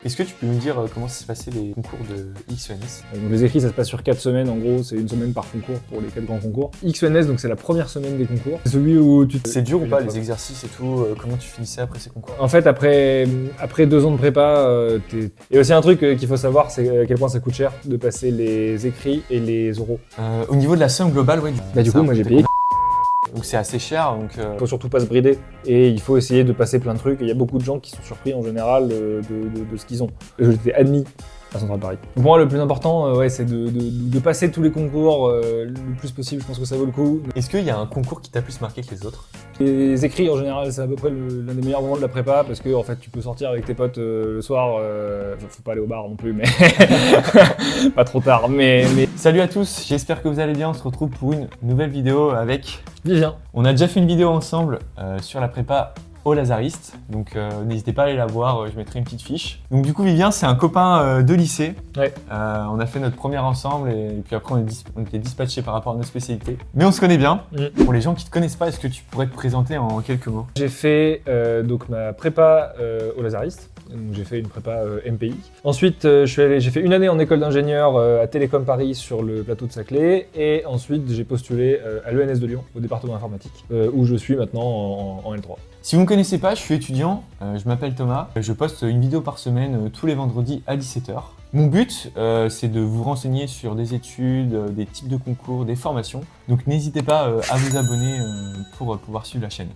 Est-ce que tu peux nous dire comment s'est passé les concours de XENS? Donc les écrits, ça se passe sur 4 semaines, en gros, c'est une semaine par concours pour les 4 grands concours. XENS, donc c'est la première semaine des concours. C'est celui où tu C'est dur ou pas les exercices et tout? Comment tu finissais après ces concours? En fait, après 2 ans de prépa, et aussi un truc qu'il faut savoir, c'est à quel point ça coûte cher de passer les écrits et les oraux. Au niveau de la somme globale, ouais. Du coup, moi j'ai payé. Donc c'est assez cher, donc... Il faut surtout pas se brider et il faut essayer de passer plein de trucs. Il y a beaucoup de gens qui sont surpris en général de ce qu'ils ont. J'étais admis à Centrale Paris. Pour moi, le plus important, c'est de passer tous les concours le plus possible. Je pense que ça vaut le coup. Est-ce qu'il y a un concours qui t'a plus marqué que les autres? Les écrits, en général, c'est à peu près l'un des meilleurs moments de la prépa parce que en fait, tu peux sortir avec tes potes le soir. Faut pas aller au bar non plus, mais pas trop tard. Mais... Salut à tous, j'espère que vous allez bien. On se retrouve pour une nouvelle vidéo avec Vivien. On a déjà fait une vidéo ensemble sur la prépa au Lazariste, donc n'hésitez pas à aller la voir, je mettrai une petite fiche. Donc du coup Vivien, c'est un copain de lycée. Ouais. On a fait notre première ensemble et puis après on était dispatchés par rapport à nos spécialités. Mais on se connaît bien. Pour les gens qui te connaissent pas, est-ce que tu pourrais te présenter en quelques mots? J'ai fait donc ma prépa au Lazariste. Donc j'ai fait une prépa MPI. Ensuite, j'ai fait une année en école d'ingénieur à Télécom Paris sur le plateau de Saclay. Et ensuite, j'ai postulé à l'ENS de Lyon, au département informatique, où je suis maintenant en L3. Si vous ne me connaissez pas, je suis étudiant, je m'appelle Thomas. Je poste une vidéo par semaine tous les vendredis à 17h. Mon but, c'est de vous renseigner sur des études, des types de concours, des formations. Donc n'hésitez pas à vous abonner pour pouvoir suivre la chaîne.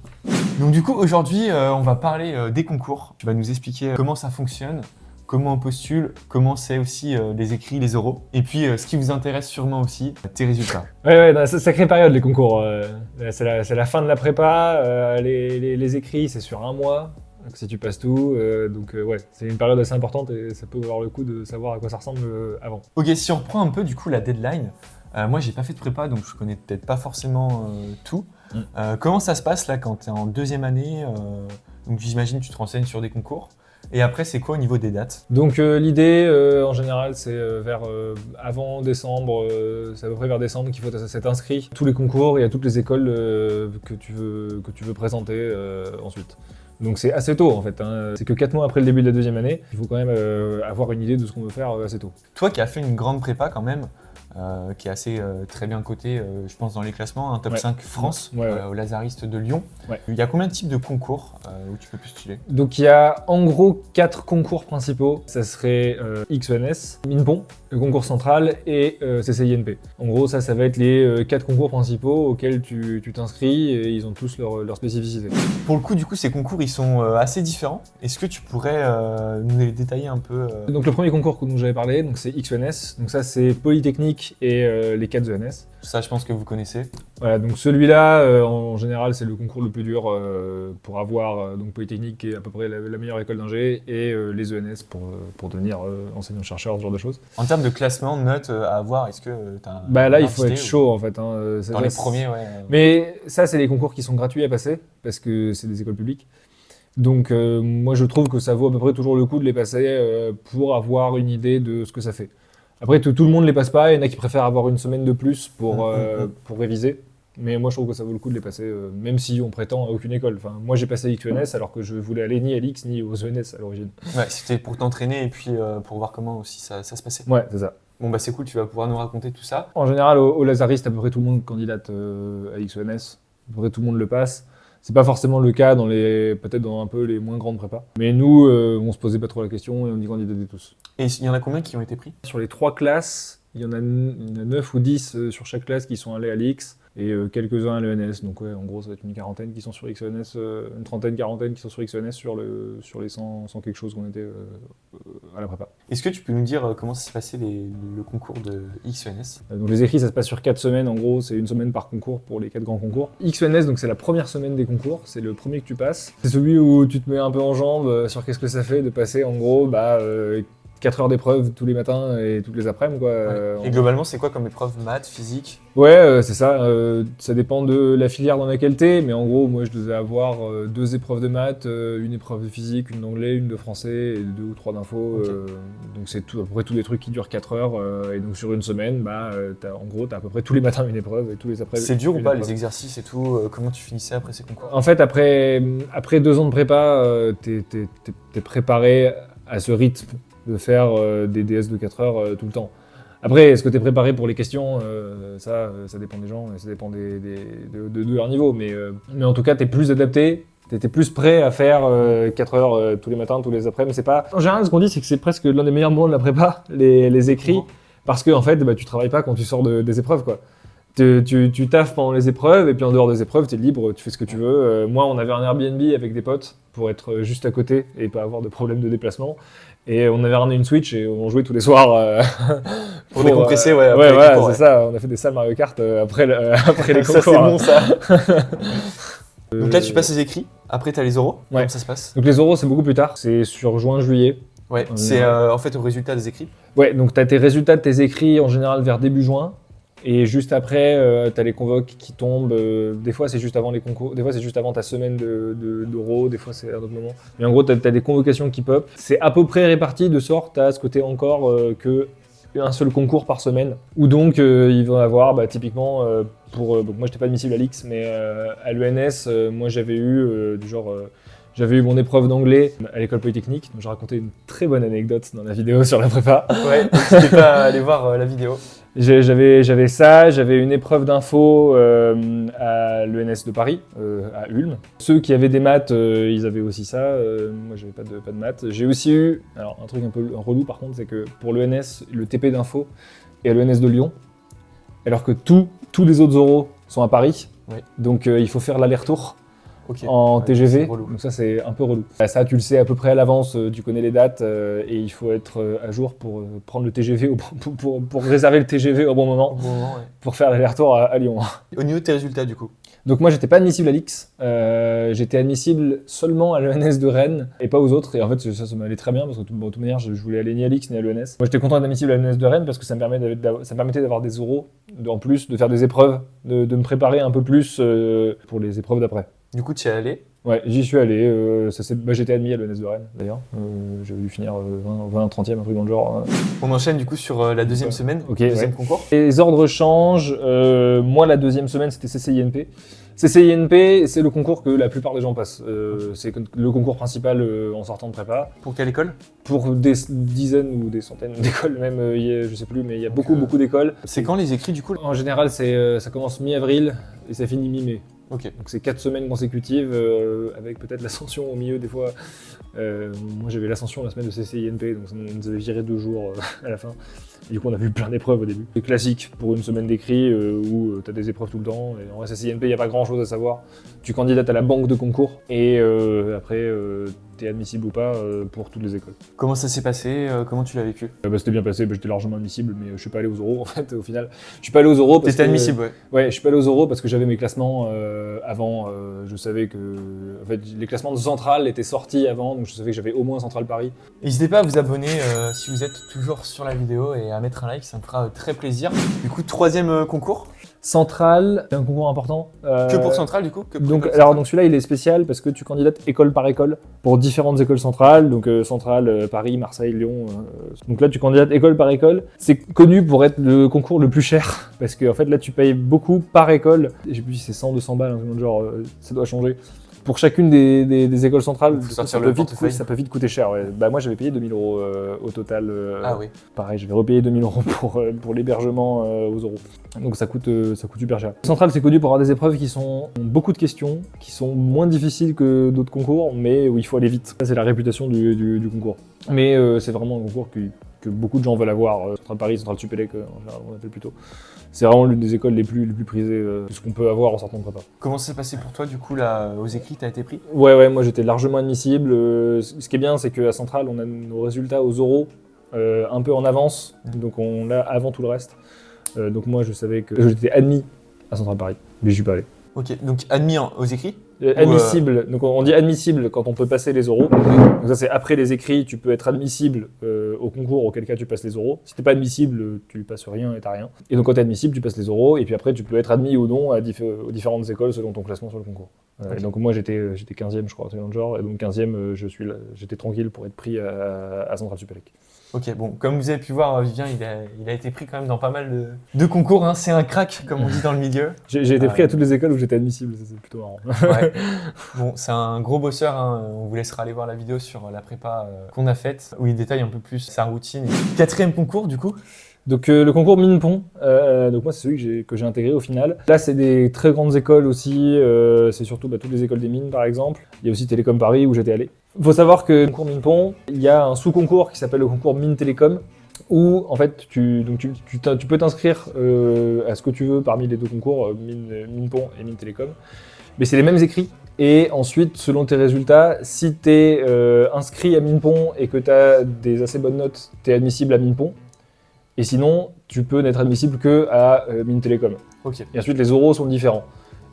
Donc du coup, aujourd'hui, on va parler des concours. Tu vas nous expliquer comment ça fonctionne, comment on postule, comment c'est aussi les écrits, les oraux. Et puis, ce qui vous intéresse sûrement aussi, tes résultats. Ouais, c'est une sacrée période les concours. C'est la fin de la prépa, les écrits c'est sur un mois. Donc si tu passes tout, ouais, c'est une période assez importante et ça peut valoir le coup de savoir à quoi ça ressemble avant. Ok, si on reprend un peu du coup la deadline, moi j'ai pas fait de prépa donc je connais peut-être pas forcément tout. Comment ça se passe là quand tu es en deuxième année donc j'imagine tu te renseignes sur des concours. Et après, c'est quoi au niveau des dates? Donc l'idée, en général, c'est avant décembre, c'est à peu près vers décembre qu'il faut s'être inscrit à tous les concours et à toutes les écoles que tu veux présenter ensuite. Donc c'est assez tôt en fait, hein. C'est que 4 mois après le début de la deuxième année, il faut quand même avoir une idée de ce qu'on veut faire assez tôt. Toi qui as fait une grande prépa quand même, qui est assez très bien coté, je pense, dans les classements, un top 5 France, au Lazariste de Lyon. Ouais. Il y a combien de types de concours où tu peux postuler? Donc il y a en gros 4 concours principaux. Ça serait XENS, Minpon, le concours central et CCINP. En gros, ça va être les 4 concours principaux auxquels tu t'inscris et ils ont tous leur spécificité. Pour le coup, du coup, ces concours, ils sont assez différents. Est-ce que tu pourrais nous les détailler un peu Donc le premier concours dont j'avais parlé, donc c'est XENS. Donc ça, c'est Polytechnique et les 4 ENS. Ça, je pense que vous connaissez. Voilà, donc celui-là, en général, c'est le concours le plus dur pour avoir donc Polytechnique qui est à peu près la meilleure école d'ingé et les ENS pour devenir enseignant-chercheur, ce genre de choses. En termes de classement, de notes à avoir, est-ce que tu as là, il faut être chaud en fait. Hein, dans les premiers, ouais. Mais ça, c'est les concours qui sont gratuits à passer parce que c'est des écoles publiques. Donc moi, je trouve que ça vaut à peu près toujours le coup de les passer pour avoir une idée de ce que ça fait. Après, tout le monde ne les passe pas, il y en a qui préfèrent avoir une semaine de plus pour réviser. Mais moi, je trouve que ça vaut le coup de les passer, même si on prétend à aucune école. Enfin, moi, j'ai passé XENS alors que je voulais aller ni à l'X ni aux ENS à l'origine. Ouais, c'était pour t'entraîner et puis pour voir comment aussi ça se passait. Ouais, c'est ça. Bon, bah c'est cool, tu vas pouvoir nous raconter tout ça. En général, au Lazariste, à peu près tout le monde candidate à XENS. À peu près tout le monde le passe. C'est pas forcément le cas peut-être dans un peu les moins grandes prépas. Mais nous, on se posait pas trop la question et on y candidatait tous. Et il y en a combien qui ont été pris? Sur les 3 classes, il y en a 9 ou 10 sur chaque classe qui sont allés à l'X et quelques-uns à l'ENS. Donc ouais, en gros, ça va être une quarantaine qui sont sur XENS, une trentaine, quarantaine qui sont sur XENS sur les 100 quelque chose qu'on était à la prépa. Est-ce que tu peux nous dire comment s'est passé le concours de XENS? Donc les écrits, ça se passe sur 4 semaines. En gros, c'est une semaine par concours pour les 4 grands concours. XENS, donc c'est la première semaine des concours. C'est le premier que tu passes. C'est celui où tu te mets un peu en jambe sur qu'est-ce que ça fait de passer en gros 4 heures d'épreuve tous les matins et toutes les après-midi, quoi. Ouais. Et globalement, c'est quoi comme épreuve? Maths, physique? Ouais, c'est ça. Ça dépend de la filière dans laquelle t'es, mais en gros, moi, je devais avoir 2 épreuves de maths, une épreuve de physique, une d'anglais, une de français et 2 ou 3 d'infos. Okay. Donc c'est à peu près tous les trucs qui durent 4 heures. Et donc sur une semaine, en gros, t'as à peu près tous les matins une épreuve et tous les après-midi. C'est dur ou pas les exercices et tout? Comment tu finissais après ces concours? En fait, après 2 ans de prépa, t'es préparé à ce rythme de faire des DS de 4 heures tout le temps. Après, est-ce que tu es préparé pour les questions? Ça dépend des gens et ça dépend de leur niveau. Mais en tout cas, tu es plus adapté, tu étais plus prêt à faire 4 heures tous les matins, tous les après-midi. C'est pas... En général, ce qu'on dit, c'est que c'est presque l'un des meilleurs moments de la prépa, les écrits, parce que en fait, tu travailles pas quand tu sors des épreuves, quoi. Tu taffes pendant les épreuves et puis en dehors des épreuves, tu es libre, tu fais ce que tu veux. Moi, on avait un Airbnb avec des potes pour être juste à côté et pas avoir de problème de déplacement. Et on avait ramené une Switch et on jouait tous les soirs. Pour décompresser, ouais. Ouais, voilà, c'est ça. On a fait des salles Mario Kart après les concours. Ça, c'est bon, ça. Donc là, tu passes les écrits. Après, tu as les oraux. Ouais. Comment ça se passe? Donc les oraux, c'est beaucoup plus tard. C'est sur juin-juillet. Ouais, c'est en fait au résultat des écrits. Ouais, donc tu as tes résultats de tes écrits en général vers début juin. Et juste après, tu as les convoques qui tombent. Des fois, c'est juste avant les concours. Des fois, c'est juste avant ta semaine d'oraux. Des fois, c'est à un autre moment. Mais en gros, tu as des convocations qui pop. C'est à peu près réparti de sorte à ce côté encore que un seul concours par semaine. Ou donc, il va y avoir typiquement, donc moi, j'étais pas admissible à l'X, mais à l'ENS, moi, j'avais eu j'avais eu mon épreuve d'anglais à l'école polytechnique, donc j'ai raconté une très bonne anecdote dans la vidéo sur la prépa. Ouais, n'hésitez pas à aller voir la vidéo. J'avais ça, j'avais une épreuve d'info à l'ENS de Paris, à Ulm. Ceux qui avaient des maths, ils avaient aussi ça. Moi, j'avais pas de maths. J'ai aussi eu, alors un truc un peu relou par contre, c'est que pour l'ENS, le TP d'info est à l'ENS de Lyon, alors que tous les autres oraux sont à Paris. Ouais. Donc il faut faire l'aller-retour. Okay. En TGV, donc ça c'est un peu relou. Ça tu le sais à peu près à l'avance, tu connais les dates et il faut être à jour pour prendre le TGV, pour réserver le TGV au bon moment, pour faire l'aller-retour à Lyon. Au niveau de tes résultats du coup? Donc moi j'étais pas admissible à l'X, j'étais admissible seulement à l'ENS de Rennes et pas aux autres, et en fait ça m'allait très bien parce que de toute manière je voulais aller ni à l'X ni à l'ENS. Moi j'étais content d'être admissible à l'ENS de Rennes parce que ça me permettait d'avoir des oraux, en plus de faire des épreuves, de me préparer un peu plus pour les épreuves d'après. Du coup, tu y es allé? Ouais, j'y suis allé. J'étais admis à l'ENS de Rennes, d'ailleurs. J'avais dû finir 20, 30e, un truc dans le genre. On enchaîne du coup sur la deuxième semaine, deuxième concours. Les ordres changent. Moi, la deuxième semaine, c'était CCINP. CCINP, c'est le concours que la plupart des gens passent. C'est le concours principal en sortant de prépa. Pour quelle école? Pour des dizaines ou des centaines d'écoles, même, je sais plus, mais il y a beaucoup d'écoles. C'est quand les écrits du coup? En général, ça commence mi-avril et ça finit mi-mai. Okay. Donc c'est 4 semaines consécutives avec peut-être l'ascension au milieu des fois. Moi j'avais l'ascension la semaine de CCINP, donc ça nous avait viré 2 jours à la fin. Et du coup on a vu plein d'épreuves au début. C'est classique pour une semaine d'écrit où tu as des épreuves tout le temps. Et en CCINP il n'y a pas grand chose à savoir. Tu candidates à la banque de concours et après t'es admissible ou pas pour toutes les écoles. Comment ça s'est passé? Comment tu l'as vécu? C'était bien passé, j'étais largement admissible, mais je suis pas allé aux oraux en fait au final. Je suis pas allé aux oraux parce T'étais admissible, ouais. Ouais, je suis pas allé aux oraux parce que j'avais mes classements avant. Je savais que en fait, les classements de Centrale étaient sortis avant, donc je savais que j'avais au moins Centrale Paris. N'hésitez pas à vous abonner si vous êtes toujours sur la vidéo et à mettre un like, ça me fera très plaisir. Du coup, troisième concours. Centrale, c'est un concours important. Que pour Centrale du coup? Donc celui-là il est spécial parce que tu candidates école par école pour différentes écoles centrales, donc Centrale, Paris, Marseille, Lyon. Donc là tu candidates école par école. C'est connu pour être le concours le plus cher parce que en fait là tu payes beaucoup par école. Je sais plus si c'est 100, 200 balles, genre ça doit changer. Pour chacune des écoles centrales, ça peut vite coûter cher. Ouais. Moi j'avais payé 2000 € au total. Ah oui. Pareil, je vais repayer 2000 € pour l'hébergement aux euros. Donc ça coûte super cher. Centrale, c'est connu pour avoir des épreuves qui ont beaucoup de questions, qui sont moins difficiles que d'autres concours, mais où il faut aller vite. Ça, c'est la réputation du concours. Mais c'est vraiment un concours que beaucoup de gens veulent avoir. Centrale Paris, Centrale Supélec, en général, on appelle plutôt. C'est vraiment l'une des écoles les plus prisées de ce qu'on peut avoir en sortant de prépa. Comment ça s'est passé pour toi du coup là, aux écrits, t'as été pris? Ouais, moi j'étais largement admissible. Ce qui est bien, c'est qu'à Centrale, on a nos résultats aux oraux un peu en avance, donc on l'a avant tout le reste. Donc moi je savais que j'étais admis à Centrale Paris, mais je suis pas allé. Ok, donc admis aux écrits? Admissible, donc on dit admissible quand on peut passer les oraux. Donc ça c'est après les écrits, tu peux être admissible au concours, auquel cas tu passes les oraux. Si t'es pas admissible, tu passes rien et t'as rien. Et donc quand t'es admissible, tu passes les oraux, et puis après tu peux être admis ou non aux différentes écoles selon ton classement sur le concours. Okay. Et donc moi j'étais 15e je crois, dans le genre, et donc 15e j'étais tranquille pour être pris à Centrale Supélec. Ok, bon, comme vous avez pu voir, Vivien, il a été pris quand même dans pas mal de concours, hein. C'est un crack, comme on dit dans le milieu. J'ai été pris à toutes les écoles où j'étais admissible, c'est plutôt marrant. Ouais. Bon, c'est un gros bosseur, hein. On vous laissera aller voir la vidéo sur la prépa qu'on a faite, où il détaille un peu plus sa routine. Quatrième concours, du coup. Donc le concours Minpon, donc moi c'est celui que j'ai intégré au final. Là c'est des très grandes écoles aussi, c'est surtout toutes les écoles des mines par exemple. Il y a aussi Télécom Paris où j'étais allé. Il faut savoir que le concours Minpon, il y a un sous-concours qui s'appelle le concours Mines Télécom, où en fait tu peux t'inscrire à ce que tu veux parmi les deux concours, Minpon et Mines Télécom. Mais c'est les mêmes écrits. Et ensuite, selon tes résultats, si tu es inscrit à Minpon et que tu as des assez bonnes notes, tu es admissible à Minpon. Et sinon, tu peux n'être admissible que à Mines Télécom. Ok. Et ensuite, les oraux sont différents.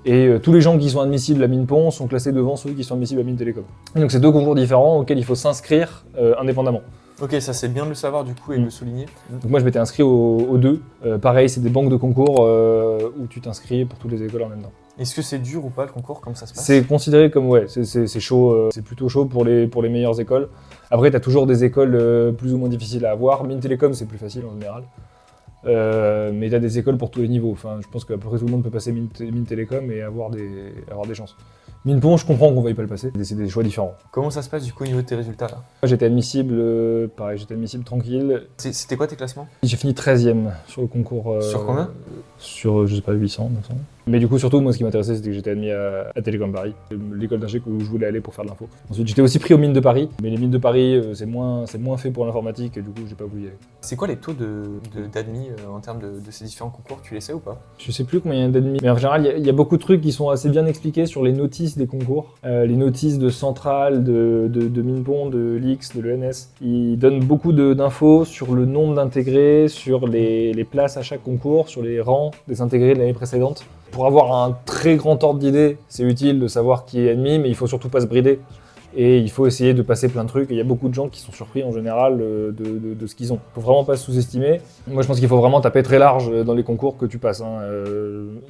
Et tous les gens qui sont admissibles à Minpon sont classés devant ceux qui sont admissibles à Mines Télécom. Donc c'est deux concours différents auxquels il faut s'inscrire indépendamment. Ok, ça c'est bien de le savoir du coup et de le souligner. Donc moi je m'étais inscrit aux deux. Pareil, c'est des banques de concours où tu t'inscris pour toutes les écoles en même temps. Est-ce que c'est dur ou pas le concours? Comment ça se passe? C'est considéré comme c'est chaud, c'est plutôt chaud pour les meilleures écoles. Après, tu as toujours des écoles plus ou moins difficiles à avoir. Mines Télécom, c'est plus facile en général. Mais tu as des écoles pour tous les niveaux. Enfin, je pense qu'à peu près tout le monde peut passer Mines Télécom et avoir des chances. Minpon, je comprends qu'on ne veuille pas le passer. C'est des choix différents. Comment ça se passe du coup au niveau de tes résultats là? Moi, j'étais admissible, pareil, j'étais admissible tranquille. C'était quoi tes classements? J'ai fini 13e sur le concours. Sur combien? Sur, je sais pas, 800, 900. Mais du coup, surtout, moi, ce qui m'intéressait, c'était que j'étais admis à Télécom Paris, l'école d'ingé où je voulais aller pour faire de l'info. Ensuite, j'étais aussi pris aux mines de Paris, mais les mines de Paris, c'est moins fait pour l'informatique, et du coup, j'ai pas voulu y aller. C'est quoi les taux d'admis en termes de ces différents concours? Tu les sais ou pas? Je sais plus combien il y a d'admis, mais en général, il y a beaucoup de trucs qui sont assez bien expliqués sur les notices des concours. Les notices de Centrale, de Minpon, de l'X, de l'ENS. Ils donnent beaucoup d'infos sur le nombre d'intégrés, sur les places à chaque concours, sur les rangs des intégrés de l'année précédente. Pour avoir un très grand ordre d'idée, c'est utile de savoir qui est admis, mais il faut surtout pas se brider. Et il faut essayer de passer plein de trucs. Et il y a beaucoup de gens qui sont surpris en général de ce qu'ils ont. Il faut vraiment pas se sous-estimer. Moi, je pense qu'il faut vraiment taper très large dans les concours que tu passes.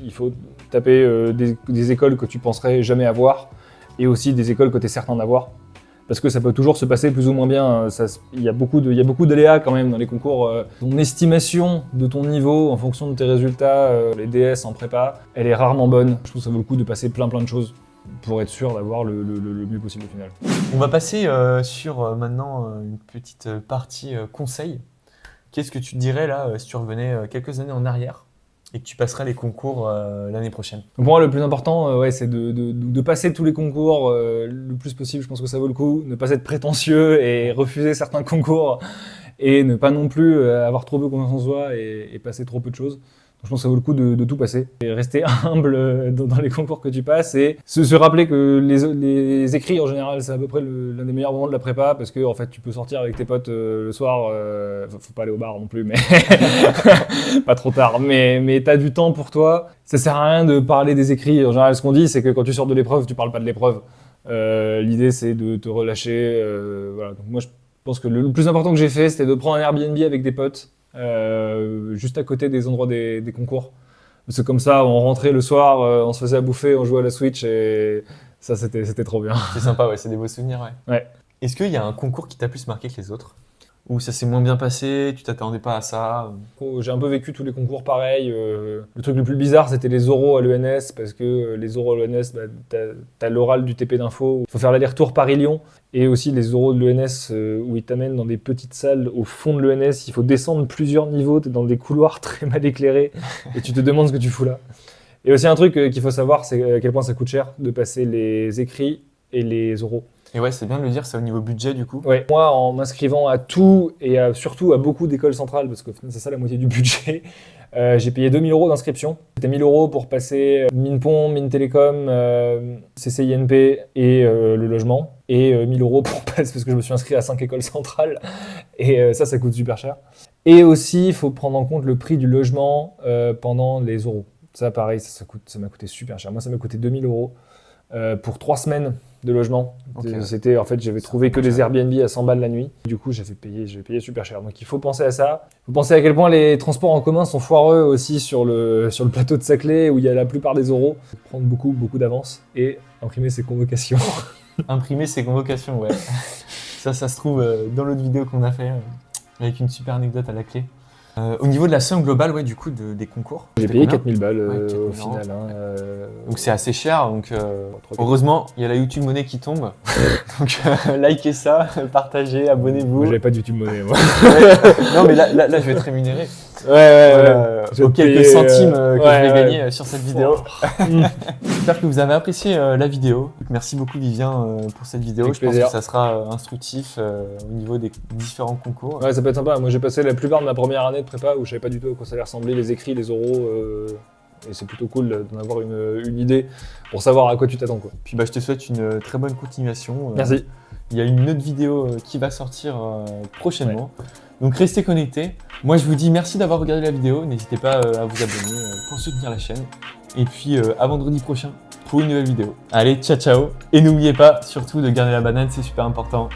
Il faut taper des écoles que tu penserais jamais avoir, et aussi des écoles que tu es certain d'avoir. Parce que ça peut toujours se passer plus ou moins bien. Il y a beaucoup d'aléas quand même dans les concours. Ton estimation de ton niveau en fonction de tes résultats, les DS en prépa, elle est rarement bonne. Je trouve que ça vaut le coup de passer plein de choses pour être sûr d'avoir le mieux possible au final. On va passer sur maintenant une petite partie conseil. Qu'est-ce que tu te dirais là si tu revenais quelques années en arrière et que tu passerais les concours l'année prochaine? Pour moi, le plus important, c'est de passer tous les concours le plus possible. Je pense que ça vaut le coup. Ne pas être prétentieux et refuser certains concours, et ne pas non plus avoir trop peu confiance en soi et passer trop peu de choses. Donc, je pense que ça vaut le coup de tout passer. Et rester humble dans les concours que tu passes, et se rappeler que les écrits en général, c'est à peu près l'un des meilleurs moments de la prépa, parce que en fait, tu peux sortir avec tes potes le soir. Faut pas aller au bar non plus, mais pas trop tard. Mais t'as du temps pour toi. Ça sert à rien de parler des écrits. En général, ce qu'on dit, c'est que quand tu sors de l'épreuve, tu parles pas de l'épreuve. L'idée, c'est de te relâcher. Voilà. Donc moi, je pense que le plus important que j'ai fait, c'était de prendre un Airbnb avec des potes. Juste à côté des endroits des concours. Parce que comme ça, on rentrait le soir, on se faisait à bouffer, on jouait à la Switch, et ça, c'était trop bien. C'est sympa, ouais, c'est des beaux souvenirs, ouais. Ouais. Est-ce qu'il y a un concours qui t'a plus marqué que les autres? Ou ça s'est moins bien passé, tu t'attendais pas à ça? J'ai un peu vécu tous les concours pareil. Le truc le plus bizarre, c'était les oraux à l'ENS, parce que les oraux à l'ENS, t'as l'oral du TP d'info. Il faut faire l'aller-retour Paris-Lyon. Et aussi les oraux de l'ENS où ils t'amènent dans des petites salles au fond de l'ENS. Il faut descendre plusieurs niveaux, t'es dans des couloirs très mal éclairés, et tu te demandes ce que tu fous là. Et aussi un truc qu'il faut savoir, c'est à quel point ça coûte cher de passer les écrits et les oraux. Et ouais, c'est bien de le dire, c'est au niveau budget du coup. Ouais. Moi, en m'inscrivant à tout, et surtout à beaucoup d'écoles centrales, parce que c'est ça la moitié du budget, j'ai payé 2000 € d'inscription. C'était 1000 € pour passer Minpon, Mines Télécom, CCINP et le logement. Et 1000 € pour passer, parce que je me suis inscrit à 5 écoles centrales. Et ça coûte super cher. Et aussi, il faut prendre en compte le prix du logement pendant les oraux. Ça, pareil, ça m'a coûté super cher. Moi, ça m'a coûté 2000 € pour 3 semaines de logement. Okay. C'était, en fait, j'avais trouvé que des Airbnb à 100 balles la nuit. Du coup, j'ai payé super cher. Donc, il faut penser à ça. Il faut penser à quel point les transports en commun sont foireux aussi sur le plateau de Saclay, où il y a la plupart des oraux. Prendre beaucoup d'avance et imprimer ses convocations. Imprimer ses convocations, ouais. ça se trouve dans l'autre vidéo qu'on a fait avec une super anecdote à la clé. Au niveau de la somme globale, ouais, du coup, des concours. J'ai c'était payé combien 4000 balles Ouais, 4000 au euros. final. Hein, Donc c'est assez cher, donc 3-4. heureusement, il y a la YouTube Monnaie qui tombe. Donc likez ça, partagez, abonnez-vous. Moi, j'avais pas du tout de monnaie, moi. Non mais là, je vais te rémunérer. Ouais. Je vais Aux te quelques payer, centimes que je ouais, vais ouais. gagner sur cette vidéo. J'espère que vous avez apprécié la vidéo. Donc, merci beaucoup Vivien pour cette vidéo. Avec Je pense plaisir. que ça sera instructif au niveau des différents concours. Ouais, ça peut être sympa. Moi, j'ai passé la plupart de ma première année de prépa où je savais pas du tout à quoi ça allait ressembler, les écrits, les oraux. Et c'est plutôt cool d'en avoir une idée pour savoir à quoi tu t'attends, quoi. Puis je te souhaite une très bonne continuation. Merci. Il y a une autre vidéo qui va sortir prochainement. Donc restez connectés. Moi je vous dis merci d'avoir regardé la vidéo. N'hésitez pas à vous abonner pour soutenir la chaîne. Et puis à vendredi prochain pour une nouvelle vidéo. Allez, ciao ciao. Et n'oubliez pas surtout de garder la banane, c'est super important.